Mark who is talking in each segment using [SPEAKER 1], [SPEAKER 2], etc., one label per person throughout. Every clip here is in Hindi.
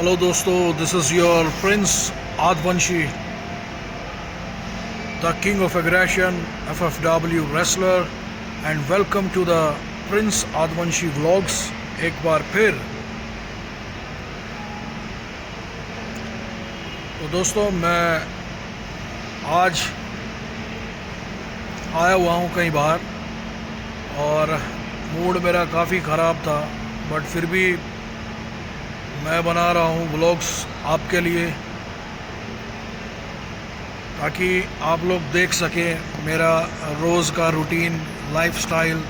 [SPEAKER 1] हेलो दोस्तों, this is your prince Aadvanshi, the king of aggression, FFW wrestler, and welcome to the prince Aadvanshi vlogs. एक बार फिर तो दोस्तों, मैं आज आया हुआ हूँ कहीं बाहर और मूड मेरा काफ़ी ख़राब था, बट फिर भी मैं बना रहा हूँ व्लॉग्स आपके लिए, ताकि आप लोग देख सकें मेरा रोज़ का रूटीन, लाइफस्टाइल,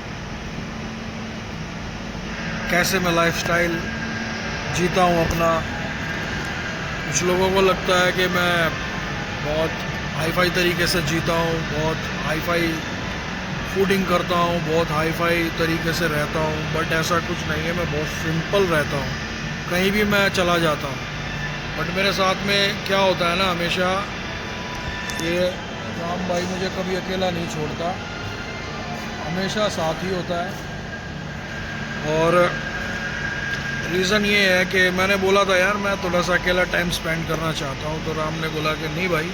[SPEAKER 1] कैसे मैं लाइफस्टाइल जीता हूँ अपना। कुछ लोगों को लगता है कि मैं बहुत हाई-फाई तरीके से जीता हूँ, बहुत हाई-फाई फूडिंग करता हूँ, बहुत हाई-फाई तरीके से रहता हूँ, बट ऐसा कुछ नहीं है। मैं बहुत सिंपल रहता हूँ, कहीं भी मैं चला जाता हूँ। बट मेरे साथ में क्या होता है ना, हमेशा ये राम भाई मुझे कभी अकेला नहीं छोड़ता, हमेशा साथ ही होता है। और रीज़न ये है कि मैंने बोला था यार मैं थोड़ा सा अकेला टाइम स्पेंड करना चाहता हूँ, तो राम ने बोला कि नहीं भाई,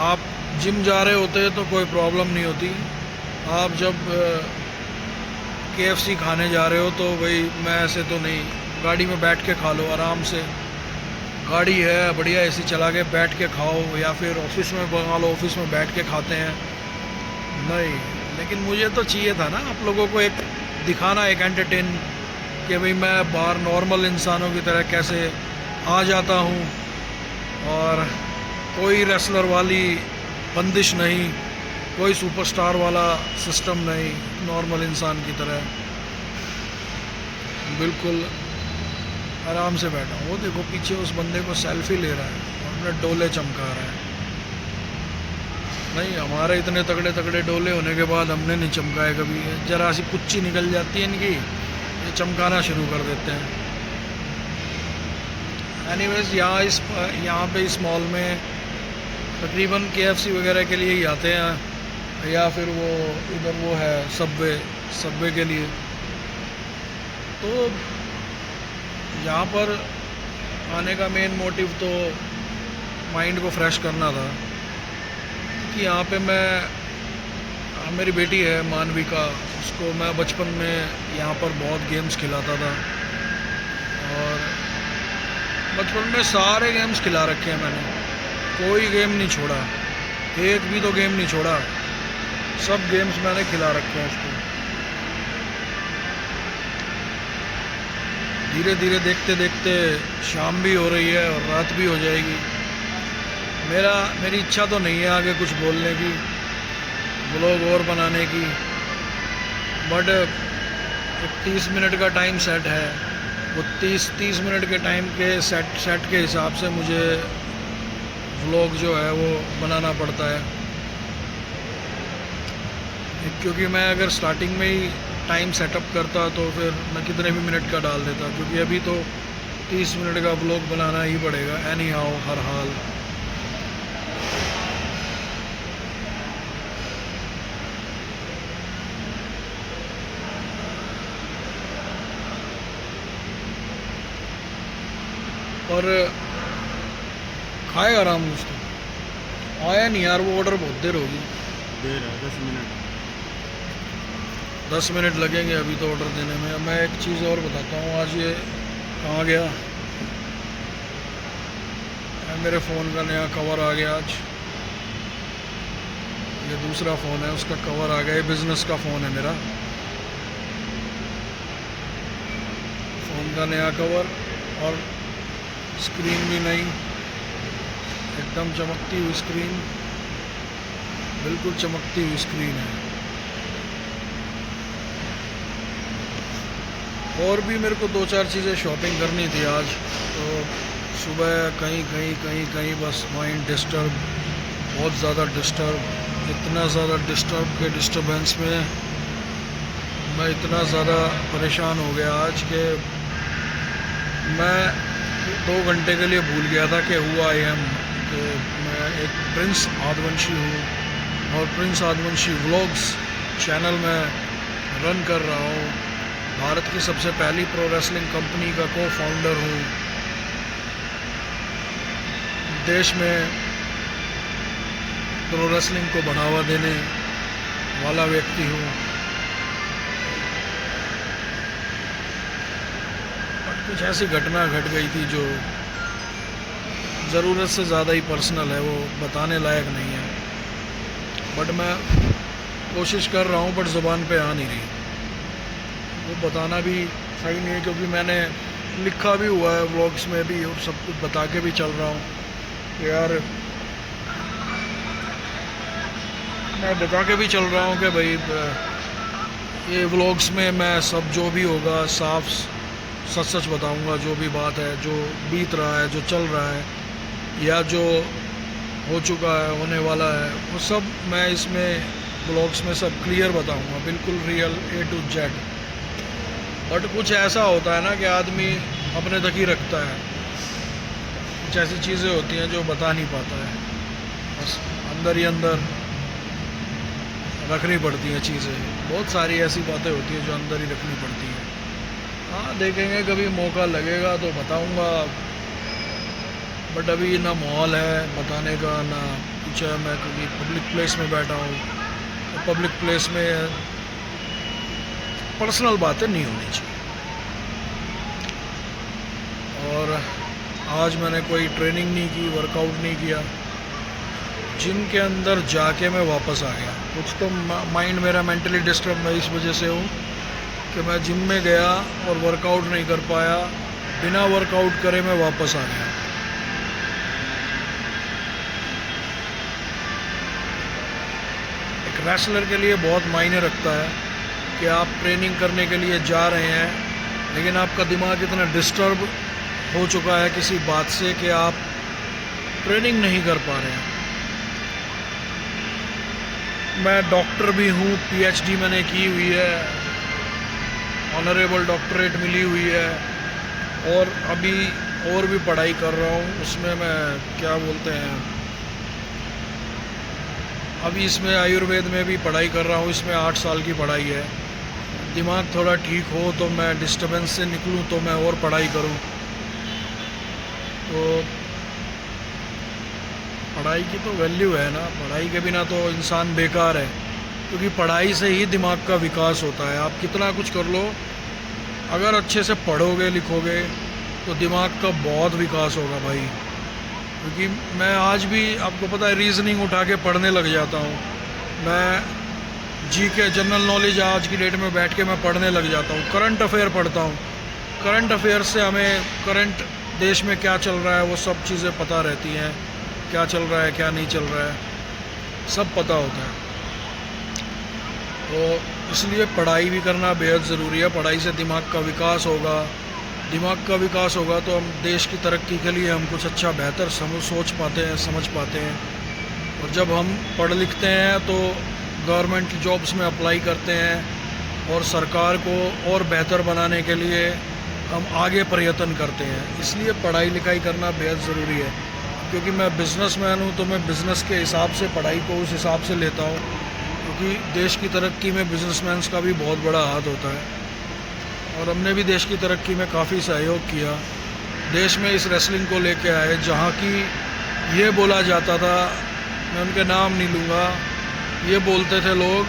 [SPEAKER 1] आप जिम जा रहे होते तो कोई प्रॉब्लम नहीं होती, आप जब KFC खाने जा रहे हो तो भाई मैं ऐसे तो नहीं, गाड़ी में बैठ के खा लो आराम से, गाड़ी है बढ़िया, AC चला के बैठ के खाओ, या फिर ऑफिस में बना लो, ऑफिस में बैठ के खाते हैं। नहीं, लेकिन मुझे तो चाहिए था ना आप लोगों को एक दिखाना, एक एंटरटेन, कि भाई मैं बाहर नॉर्मल इंसानों की तरह कैसे आ जाता हूँ, और कोई रेसलर वाली बंदिश नहीं, कोई सुपरस्टार वाला सिस्टम नहीं, नॉर्मल इंसान की तरह बिल्कुल आराम से बैठा हूँ। वो देखो पीछे उस बंदे को सेल्फी ले रहा है और अपने डोले चमका रहा है। नहीं, हमारे इतने तगड़े तगड़े डोले होने के बाद हमने नहीं चमकाए कभी। जरा सी कुच्ची निकल जाती है इनकी, ये चमकाना शुरू कर देते हैं। एनीवेज, यहाँ पे इस मॉल में तकरीबन KFC वगैरह के लिए ही आते हैं, या फिर वो इधर वो है सबवे के लिए। तो यहाँ पर आने का मेन मोटिव तो माइंड को फ्रेश करना था, कि यहाँ पे मेरी बेटी है मानविका, उसको मैं बचपन में यहाँ पर बहुत गेम्स खिलाता था, और बचपन में सारे गेम्स खिला रखे हैं मैंने, कोई गेम नहीं छोड़ा, एक भी तो गेम नहीं छोड़ा, सब गेम्स मैंने खिला रखे हैं उसको। धीरे धीरे देखते देखते शाम भी हो रही है और रात भी हो जाएगी। मेरी इच्छा तो नहीं है आगे कुछ बोलने की, ब्लॉग और बनाने की, बट 30 मिनट का टाइम सेट है, वो 30 मिनट के टाइम के सेट के हिसाब से मुझे व्लॉग जो है वो बनाना पड़ता है, क्योंकि मैं अगर स्टार्टिंग में ही टाइम सेटअप करता तो फिर मैं कितने भी मिनट का डाल देता, क्योंकि अभी तो 30 मिनट का व्लॉग बनाना ही पड़ेगा एनी हाउ, हर हाल। और खाएगा आराम दोस्तों, आया नहीं यार, वो ऑर्डर बहुत देर होगी,
[SPEAKER 2] देर है
[SPEAKER 1] 10 मिनट लगेंगे अभी तो ऑर्डर देने में। मैं एक चीज़ और बताता हूँ, आज ये कहाँ गया, मेरे फ़ोन का नया कवर आ गया आज, ये दूसरा फ़ोन है उसका कवर आ गया, ये बिज़नेस का फ़ोन है मेरा, फ़ोन का नया कवर, और स्क्रीन भी नई, एकदम चमकती हुई स्क्रीन, बिल्कुल चमकती हुई स्क्रीन है। और भी मेरे को 2-4 चीज़ें शॉपिंग करनी थी आज, तो सुबह कहीं बस माइंड डिस्टर्ब, बहुत ज़्यादा डिस्टर्ब, इतना ज़्यादा डिस्टर्ब के डिस्टर्बेंस में मैं इतना ज़्यादा परेशान हो गया आज कि मैं 2 घंटे के लिए भूल गया था कि हु आई एम, कि मैं एक प्रिंस आदवंशी हूँ, और प्रिंस आदवंशी व्लॉग्स चैनल में रन कर रहा हूँ। भारत की सबसे पहली प्रो रेसलिंग कंपनी का को फाउंडर हूँ, देश में प्रो रेसलिंग को बढ़ावा देने वाला व्यक्ति हूँ। बट कुछ ऐसी घटना घट गई थी जो ज़रूरत से ज़्यादा ही पर्सनल है, वो बताने लायक नहीं है। बट मैं कोशिश कर रहा हूँ, बट ज़ुबान पे आ नहीं रही। वो बताना भी सही नहीं है, क्योंकि मैंने लिखा भी हुआ है व्लॉग्स में भी और सब कुछ बता के भी चल रहा हूँ कि यार, मैं बता के भी चल रहा हूँ कि भाई ये व्लॉग्स में मैं सब जो भी होगा साफ सच सच बताऊँगा। जो भी बात है, जो बीत रहा है, जो चल रहा है या जो हो चुका है, होने वाला है, वो सब मैं इसमें ब्लॉग्स में सब क्लियर बताऊंगा, बिल्कुल real A to Z। But कुछ ऐसा होता है ना कि आदमी अपने तक ही रखता है। कुछ ऐसी चीज़ें होती हैं जो बता नहीं पाता है, बस अंदर ही अंदर रखनी पड़ती हैं चीज़ें। बहुत सारी ऐसी बातें होती हैं जो अंदर ही रखनी पड़ती हैं। हाँ, देखेंगे, कभी मौका लगेगा तो बताऊंगा। बट अभी ना माहौल है बताने का, ना कुछ है। मैं क्योंकि पब्लिक प्लेस में बैठा हूँ, तो पब्लिक प्लेस में पर्सनल बातें नहीं होनी चाहिए। और आज मैंने कोई ट्रेनिंग नहीं की, वर्कआउट नहीं किया। जिम के अंदर जाके मैं वापस आ गया। कुछ तो माइंड मेरा मेंटली डिस्टर्ब मैं इस वजह से हूँ कि मैं जिम में गया और वर्कआउट नहीं कर पाया, बिना वर्कआउट करे मैं वापस आ गया। एक रेसलर के लिए बहुत मायने रखता है कि आप ट्रेनिंग करने के लिए जा रहे हैं, लेकिन आपका दिमाग इतना डिस्टर्ब हो चुका है किसी बात से कि आप ट्रेनिंग नहीं कर पा रहे हैं। मैं डॉक्टर भी हूँ, PhD मैंने की हुई है, ऑनरेबल डॉक्टरेट मिली हुई है, और अभी और भी पढ़ाई कर रहा हूँ। उसमें मैं क्या बोलते हैं, अभी इसमें आयुर्वेद में भी पढ़ाई कर रहा हूँ। इसमें 8 साल की पढ़ाई है। दिमाग थोड़ा ठीक हो तो मैं डिस्टर्बेंस से निकलूँ तो मैं और पढ़ाई करूँ। तो पढ़ाई की तो वैल्यू है ना, पढ़ाई के बिना तो इंसान बेकार है, क्योंकि पढ़ाई से ही दिमाग का विकास होता है। आप कितना कुछ कर लो, अगर अच्छे से पढ़ोगे लिखोगे तो दिमाग का बहुत विकास होगा भाई। क्योंकि मैं आज भी, आपको पता है, रीजनिंग उठा के पढ़ने लग जाता हूँ। मैं GK जनरल नॉलेज आज की डेट में बैठ के मैं पढ़ने लग जाता हूँ। करंट अफेयर पढ़ता हूँ। करंट अफेयर से हमें करंट देश में क्या चल रहा है वो सब चीज़ें पता रहती हैं, क्या चल रहा है क्या नहीं चल रहा है सब पता होता है। तो इसलिए पढ़ाई भी करना बेहद ज़रूरी है। पढ़ाई से दिमाग का विकास होगा, दिमाग का विकास होगा तो हम देश की तरक्की के लिए हम कुछ अच्छा बेहतर सोच पाते हैं, समझ पाते हैं। और जब हम पढ़ लिखते हैं तो गवर्नमेंट जॉब्स में अप्लाई करते हैं और सरकार को और बेहतर बनाने के लिए हम आगे प्रयत्न करते हैं। इसलिए पढ़ाई लिखाई करना बेहद ज़रूरी है। क्योंकि मैं बिज़नेसमैन हूँ तो मैं बिज़नेस के हिसाब से पढ़ाई को उस हिसाब से लेता हूँ, क्योंकि देश की तरक्की में बिज़नेसमैन का भी बहुत बड़ा हाथ होता है। और हमने भी देश की तरक्की में काफ़ी सहयोग किया। देश में इस रेसलिंग को लेके आए जहाँ की ये बोला जाता था, मैं उनके नाम नहीं लूँगा, ये बोलते थे लोग,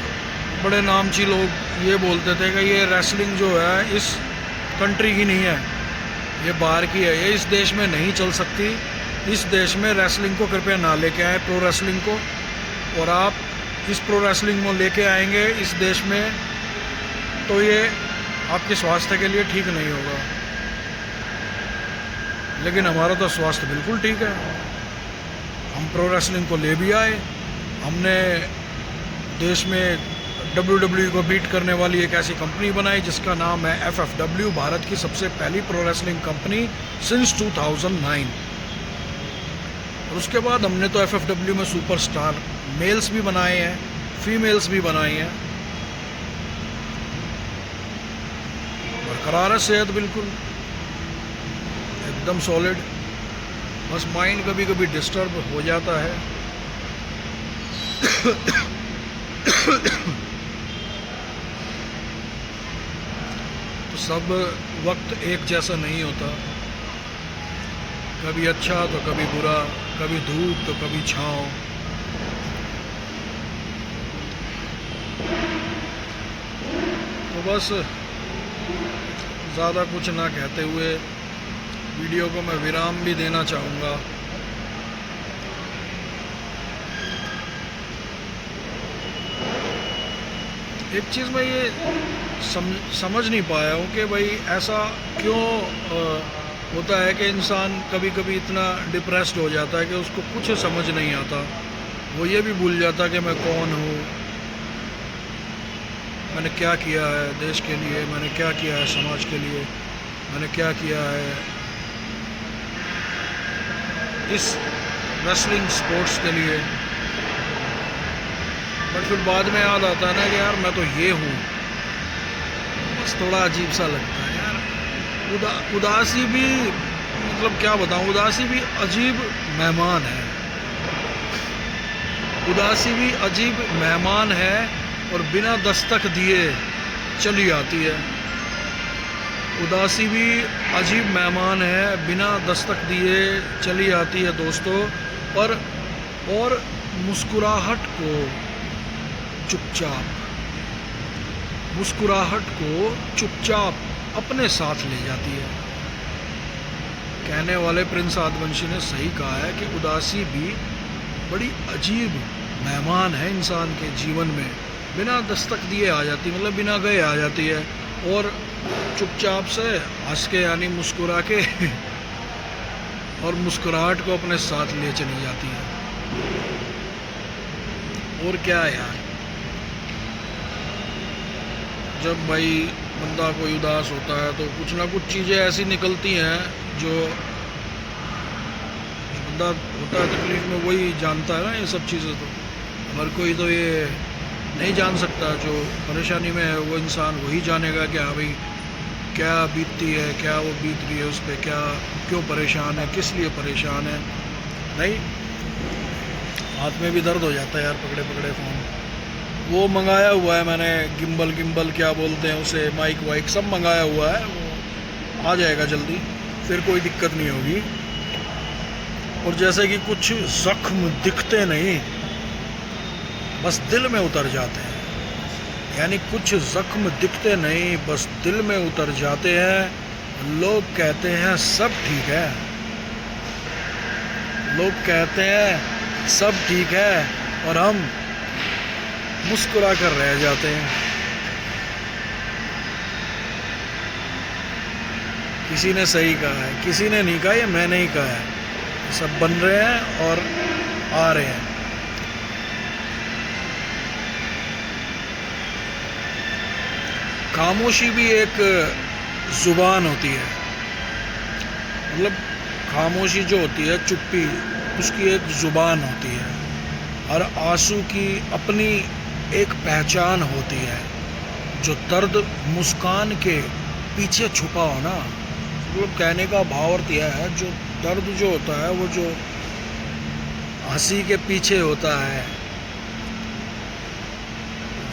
[SPEAKER 1] बड़े नामची लोग ये बोलते थे कि ये रेसलिंग जो है इस कंट्री की नहीं है, ये बाहर की है, ये इस देश में नहीं चल सकती। इस देश में रेसलिंग को कृपया ना लेके आए, प्रो रेसलिंग को। और आप इस प्रो रेसलिंग को लेके आएंगे इस देश में तो ये आपके स्वास्थ्य के लिए ठीक नहीं होगा। लेकिन हमारा तो स्वास्थ्य बिल्कुल ठीक है। हम प्रो रेसलिंग को ले भी आए। हमने देश में WWE को बीट करने वाली एक ऐसी कंपनी बनाई जिसका नाम है FFW, भारत की सबसे पहली प्रो रेसलिंग कंपनी सिंस 2009। और उसके बाद हमने तो FFW में सुपरस्टार मेल्स भी बनाए हैं, फीमेल्स भी बनाई हैं। बरकरार है सेहत, बिल्कुल एकदम सॉलिड। बस माइंड कभी कभी डिस्टर्ब हो जाता है। तो सब वक्त एक जैसा नहीं होता, कभी अच्छा तो कभी बुरा। कभी धूप तो कभी छाँव। तो बस ज़्यादा कुछ ना कहते हुए वीडियो को मैं विराम भी देना चाहूँगा। एक चीज़ मैं ये समझ नहीं पाया हूँ कि भाई ऐसा क्यों होता है कि इंसान कभी कभी इतना डिप्रेस्ड हो जाता है कि उसको कुछ समझ नहीं आता। वो ये भी भूल जाता कि मैं कौन हूँ, मैंने क्या किया है देश के लिए, मैंने क्या किया है समाज के लिए, मैंने क्या किया है इस रेसलिंग स्पोर्ट्स के लिए। बट फिर बाद में याद आता है ना कि यार मैं तो ये हूँ। बस थोड़ा अजीब सा लगता है यार। उदासी भी, मतलब क्या बताऊँ, उदासी भी अजीब मेहमान है। उदासी भी अजीब मेहमान है और बिना दस्तक दिए चली आती है। उदासी भी अजीब मेहमान है, बिना दस्तक दिए चली आती है दोस्तों। और मुस्कुराहट को चुपचाप अपने साथ ले जाती है। कहने वाले प्रिंस आदिवंशी ने सही कहा है कि उदासी भी बड़ी अजीब मेहमान है इंसान के जीवन में। बिना दस्तक दिए आ जाती, मतलब बिना गए आ जाती है और चुपचाप से हंस के यानी मुस्कुरा के और मुस्कुराहट को अपने साथ ले चली जाती है। और क्या है यार, जब भाई बंदा कोई उदास होता है तो कुछ ना कुछ चीज़ें ऐसी निकलती हैं जो बंदा होता है तकलीफ में वही जानता है ना ये सब चीज़ें। तो हर कोई तो ये नहीं जान सकता, जो परेशानी में है वो इंसान वही जानेगा कि हाँ भाई क्या बीतती है, क्या वो बीत रही है उस पर, क्या क्यों परेशान है, किस लिए परेशान है। नहीं, हाथ में भी दर्द हो जाता है यार पकड़े पकड़े फ़ोन। वो मंगाया हुआ है मैंने, गिम्बल क्या बोलते हैं उसे, माइक वाइक सब मंगाया हुआ है, वो आ जाएगा जल्दी, फिर कोई दिक्कत नहीं होगी। और जैसे कि कुछ जख्म दिखते नहीं, बस दिल में उतर जाते हैं। यानी कुछ जख्म दिखते नहीं, बस दिल में उतर जाते हैं। लोग कहते हैं सब ठीक है, लोग कहते हैं सब ठीक है, और हम मुस्कुरा कर रह जाते हैं। किसी ने सही कहा है, किसी ने नहीं कहा, ये मैंने ही कहा है। सब बन रहे हैं और आ रहे हैं। खामोशी भी एक ज़ुबान होती है। मतलब खामोशी जो होती है, चुप्पी, उसकी एक ज़ुबान होती है। हर आंसू की अपनी एक पहचान होती है। जो दर्द मुस्कान के पीछे छुपा हो ना, मतलब कहने का भाव अर्थ यह है, जो दर्द जो होता है वो जो हंसी के पीछे होता है,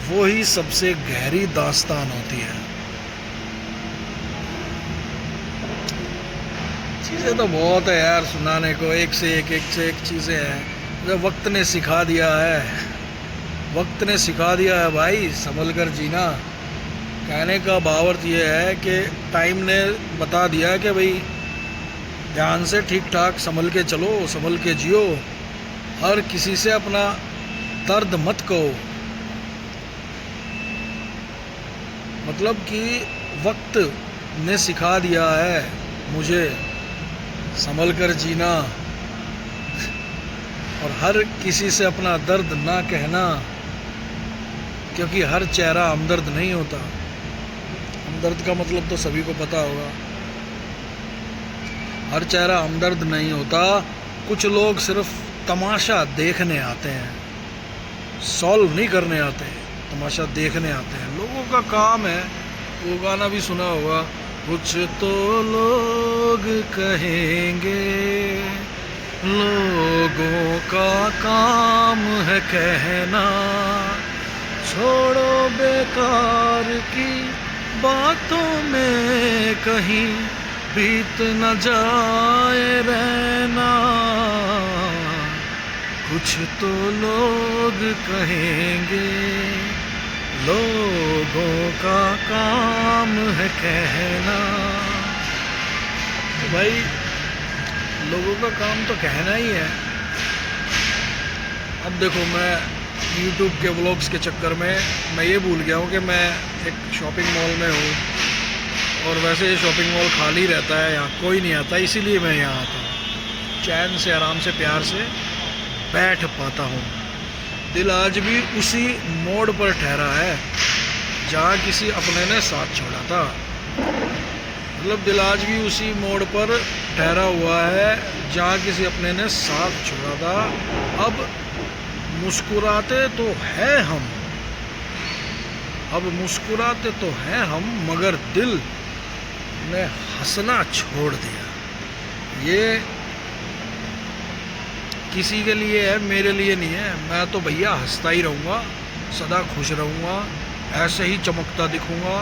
[SPEAKER 1] वो ही सबसे गहरी दास्तान होती है। चीज़ें तो बहुत है यार सुनाने को, एक से एक चीज़ें हैं जो वक्त ने सिखा दिया है। वक्त ने सिखा दिया है भाई, संभल कर जीना। कहने का भाव अर्थ ये है कि टाइम ने बता दिया है कि भाई ध्यान से ठीक ठाक संभल के चलो, संभल के जियो। हर किसी से अपना दर्द मत कहो। मतलब कि वक्त ने सिखा दिया है मुझे संभल कर जीना, और हर किसी से अपना दर्द ना कहना, क्योंकि हर चेहरा हमदर्द नहीं होता। हमदर्द का मतलब तो सभी को पता होगा। हर चेहरा हमदर्द नहीं होता। कुछ लोग सिर्फ तमाशा देखने आते हैं, सॉल्व नहीं करने आते, तमाशा देखने आते हैं। लोगों का काम है, वो गाना भी सुना होगा, कुछ तो लोग कहेंगे, लोगों का काम है कहना, छोड़ो बेकार की बातों में कहीं बीत न जाए रहना। कुछ तो लोग कहेंगे, लोगों का काम है कहना। तो भाई लोगों का काम तो कहना ही है। अब देखो मैं YouTube के व्लॉग्स के चक्कर में मैं ये भूल गया हूँ कि मैं एक शॉपिंग मॉल में हूँ, और वैसे ये शॉपिंग मॉल खाली रहता है, यहाँ कोई नहीं आता, इसीलिए मैं यहाँ आता हूँ, चैन से आराम से प्यार से बैठ पाता हूँ। दिल आज भी उसी मोड़ पर ठहरा है जहाँ किसी अपने ने साथ छोड़ा था। मतलब दिल आज भी उसी मोड़ पर ठहरा हुआ है जहाँ किसी अपने ने साथ छोड़ा था। अब मुस्कुराते तो है हम, अब मुस्कुराते तो हैं हम, मगर दिल ने हंसना छोड़ दिया। ये किसी के लिए है, मेरे लिए नहीं है। मैं तो भैया हंसता ही रहूँगा, सदा खुश रहूँगा, ऐसे ही चमकता दिखूँगा,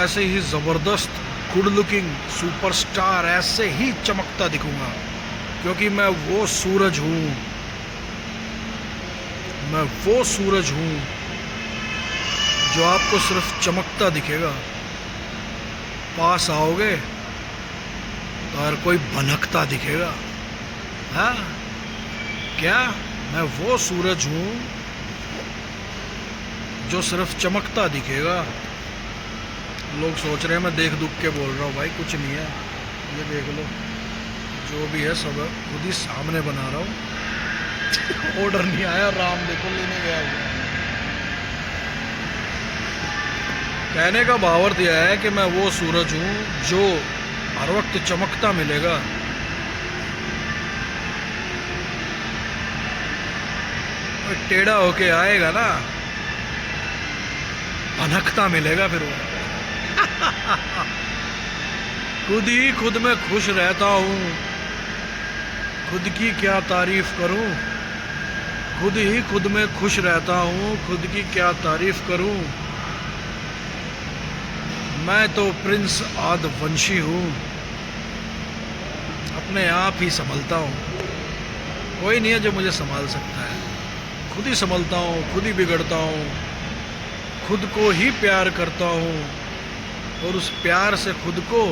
[SPEAKER 1] ऐसे ही ज़बरदस्त गुड लुकिंग सुपरस्टार ऐसे ही चमकता दिखूँगा, क्योंकि मैं वो सूरज हूँ, मैं वो सूरज हूँ जो आपको सिर्फ चमकता दिखेगा। पास आओगे तो हर कोई भनकता दिखेगा। हाँ क्या, मैं वो सूरज हूँ जो सिर्फ चमकता दिखेगा। लोग सोच रहे हैं मैं देख दुख के बोल रहा हूँ, भाई कुछ नहीं है, ये देख लो, जो भी है सब खुद ही सामने बना रहा हूँ। ऑर्डर नहीं आया, राम देखो लेने गया हुआ। कहने का भावार्थ यह है कि मैं वो सूरज हूँ जो हर वक्त चमकता मिलेगा। टेढ़ा होके आएगा ना, भनकता मिलेगा फिर वो। खुद ही खुद में खुश रहता हूँ, खुद की क्या तारीफ करूँ, खुद ही खुद में खुश रहता हूँ, खुद की क्या तारीफ करूँ। मैं तो प्रिंस आदवंशी हूँ, अपने आप ही संभलता हूँ, कोई नहीं है जो मुझे संभाल सकता है। खुद ही संभलता हूँ, खुद ही बिगड़ता हूँ, खुद को ही प्यार करता हूँ, और उस प्यार से खुद को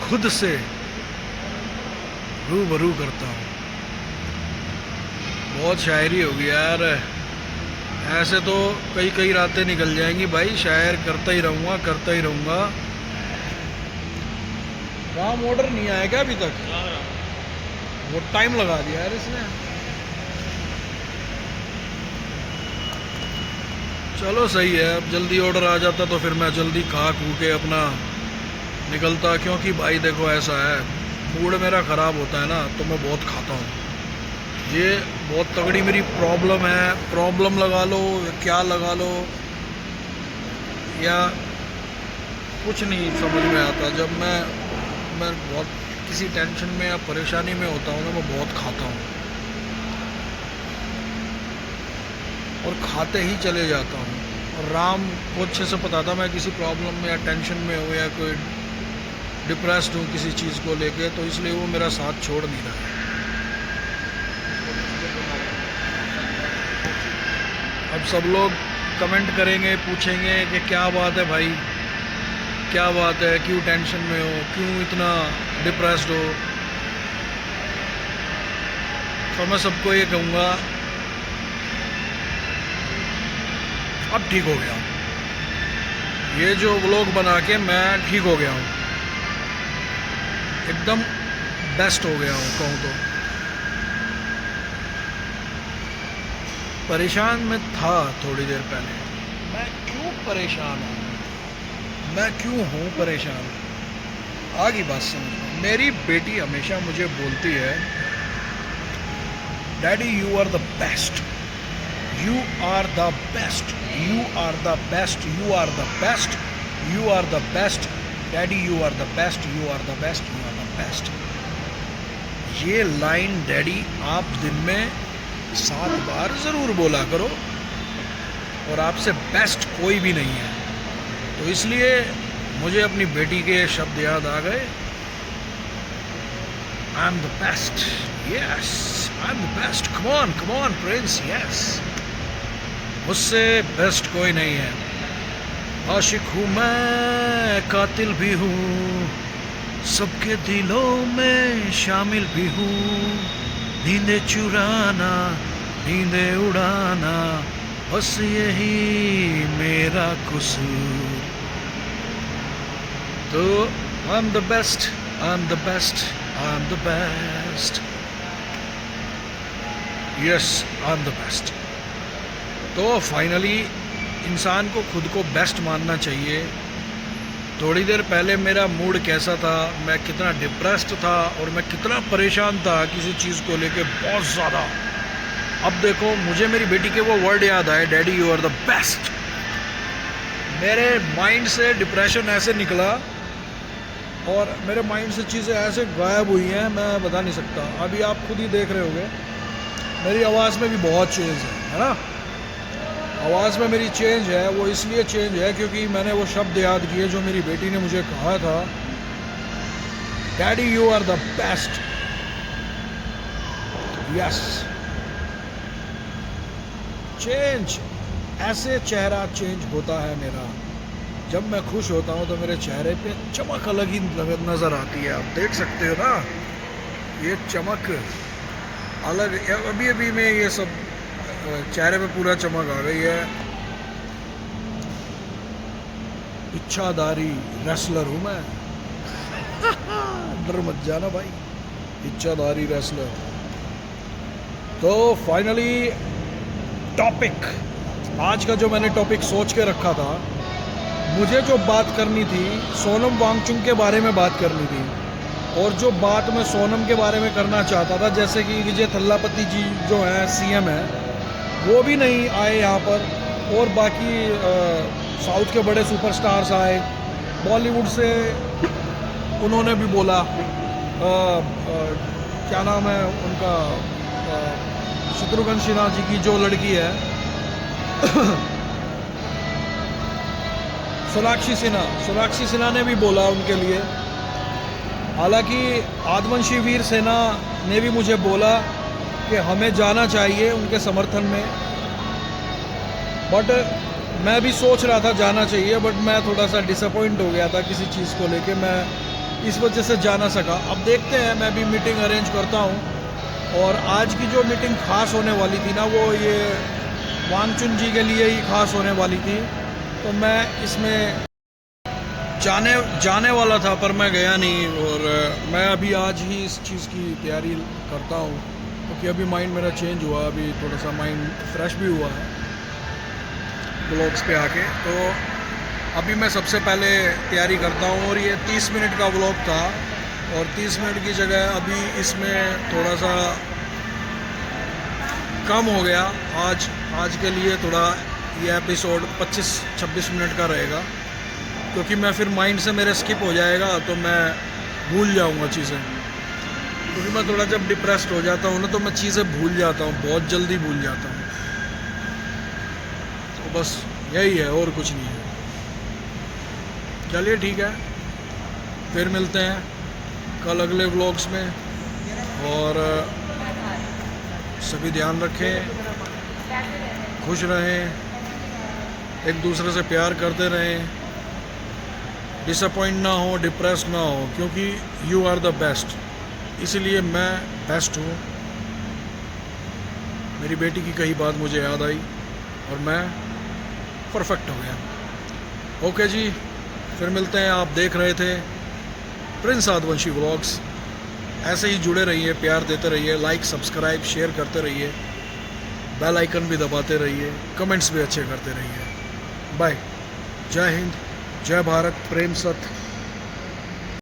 [SPEAKER 1] खुद से रूबरू करता हूँ। बहुत शायरी होगी यार, ऐसे तो कई कई रातें निकल जाएंगी भाई, शायर करता ही रहूँगा, करता ही रहूँगा। राम ऑर्डर नहीं आया क्या अभी तक? वो टाइम लगा दिया यार इसने। चलो सही है, अब जल्दी ऑर्डर आ जाता तो फिर मैं जल्दी खा खू के अपना निकलता, क्योंकि भाई देखो ऐसा है, मूड मेरा ख़राब होता है ना तो मैं बहुत खाता हूँ। ये बहुत तगड़ी मेरी प्रॉब्लम है, प्रॉब्लम लगा लो या क्या लगा लो, या कुछ नहीं समझ में आता। जब मैं बहुत किसी टेंशन में या परेशानी में होता हूँ ना, मैं बहुत खाता हूँ और खाते ही चले जाता हूँ। और राम को अच्छे से पता था मैं किसी प्रॉब्लम में या टेंशन में हूँ या कोई डिप्रेस्ड हूँ किसी चीज़ को लेके, तो इसलिए वो मेरा साथ छोड़ नहीं रहा है। अब सब लोग कमेंट करेंगे, पूछेंगे कि क्या बात है भाई, क्या बात है, क्यों टेंशन में हो, क्यों इतना डिप्रेस्ड हो। तो मैं सबको ये कहूँगा, अब ठीक हो गया हूँ। ये जो व्लॉग बना के मैं ठीक हो गया हूँ, एकदम बेस्ट हो गया हूँ कहूँ तो। परेशान में था थोड़ी देर पहले। मैं क्यों परेशान हूँ, मैं क्यों हूँ परेशान, आगे बात समझ। मेरी बेटी हमेशा मुझे बोलती है, daddy you are the best, you are the best, you are the best, you are the best, you are the best, daddy you are the best, you are the best, you are the best. ये लाइन डैडी आप दिन में 7 बार ज़रूर बोला करो, और आपसे बेस्ट कोई भी नहीं है। तो इसलिए मुझे अपनी बेटी के शब्द याद आ गए, I am the best, yes I am the best, come on Prince, yes मुझसे बेस्ट कोई नहीं है। आशिक हूँ मैं, कातिल भी हूँ, सबके दिलों में शामिल भी हूँ। नींदें चुराना, नींदें उड़ाना, बस यही मेरा कसूर। तो I am the best, I am the best, I am the best, yes I am the best. तो फाइनली इंसान को खुद को बेस्ट मानना चाहिए। थोड़ी देर पहले मेरा मूड कैसा था, मैं कितना डिप्रेस्ड था और मैं कितना परेशान था किसी चीज़ को लेके, बहुत ज़्यादा। अब देखो मुझे मेरी बेटी के वो वर्ड याद आए, daddy you are the best. मेरे माइंड से डिप्रेशन ऐसे निकला और मेरे माइंड से चीज़ें ऐसे गायब हुई हैं, मैं बता नहीं सकता। अभी आप खुद ही देख रहे होंगे मेरी आवाज़ में भी बहुत चेंज है ना। आवाज़ में मेरी चेंज है, वो इसलिए चेंज है क्योंकि मैंने वो शब्द याद किए जो मेरी बेटी ने मुझे कहा था, daddy you are the best. Yes, change, ऐसे चेहरा चेंज होता है मेरा। जब मैं खुश होता हूँ तो मेरे चेहरे पे चमक अलग ही नज़र आती है। आप देख सकते हो ना, ये चमक अलग। अभी अभी में ये सब चेहरे पे पूरा चमक आ गई है। इच्छाधारी रेसलर हूँ मैं। डर मत जाना भाई, इच्छाधारी रेसलर। तो फाइनली टॉपिक, आज का जो मैंने टॉपिक सोच के रखा था, मुझे जो बात करनी थी सोनम वांगचुक के बारे में बात करनी थी। और जो बात मैं सोनम के बारे में करना चाहता था, जैसे कि विजय थल्लापति जी जो हैं सीएम हैं, वो भी नहीं आए यहाँ पर, और बाकी साउथ के बड़े सुपरस्टार्स आए, बॉलीवुड से उन्होंने भी बोला। क्या नाम है उनका, शत्रुघ्न सिन्हा जी की जो लड़की है सोनाक्षी सिन्हा ने भी बोला उनके लिए। हालांकि आदिवासी वीर सेना ने भी मुझे बोला कि हमें जाना चाहिए उनके समर्थन में, बट मैं भी सोच रहा था जाना चाहिए, बट मैं थोड़ा सा डिसअपॉइंट हो गया था किसी चीज़ को लेके, मैं इस वजह से जा ना सका। अब देखते हैं, मैं भी मीटिंग अरेंज करता हूँ। और आज की जो मीटिंग खास होने वाली थी ना, वो ये वांगचुक जी के लिए ही खास होने वाली थी, तो मैं इसमें जाने वाला था पर मैं गया नहीं। और मैं अभी आज ही इस चीज़ की तैयारी करता हूँ, क्योंकि अभी माइंड मेरा चेंज हुआ, अभी थोड़ा सा माइंड फ्रेश भी हुआ है ब्लॉग्स पे आके। तो अभी मैं सबसे पहले तैयारी करता हूँ। और ये 30 मिनट का व्लॉग था, और 30 मिनट की जगह अभी इसमें थोड़ा सा कम हो गया। आज के लिए थोड़ा ये एपिसोड 25-26 मिनट का रहेगा, क्योंकि मैं फिर माइंड से मेरे स्किप हो जाएगा तो मैं भूल जाऊंगा चीज़ें। क्योंकि मैं थोड़ा जब डिप्रेस्ड हो जाता हूँ ना, तो मैं चीज़ें भूल जाता हूँ, बहुत जल्दी भूल जाता हूँ। तो बस यही है, और कुछ नहीं है। चलिए ठीक है, फिर मिलते हैं कल अगले व्लॉग्स में। और सभी ध्यान रखें, खुश रहें, एक दूसरे से प्यार करते रहें, डिसअपॉइंट ना हो, डिप्रेस ना हो, क्योंकि यू आर द बेस्ट। इसलिए मैं बेस्ट हूँ। मेरी बेटी की कही बात मुझे याद आई और मैं परफेक्ट हो गया। ओके जी, फिर मिलते हैं। आप देख रहे थे प्रिंस आदिवासी व्लॉग्स। ऐसे ही जुड़े रहिए, प्यार देते रहिए, लाइक सब्सक्राइब शेयर करते रहिए, बेल आइकन भी दबाते रहिए, कमेंट्स भी अच्छे करते रहिए। बाय, जय हिंद, जय भारत, प्रेम सत।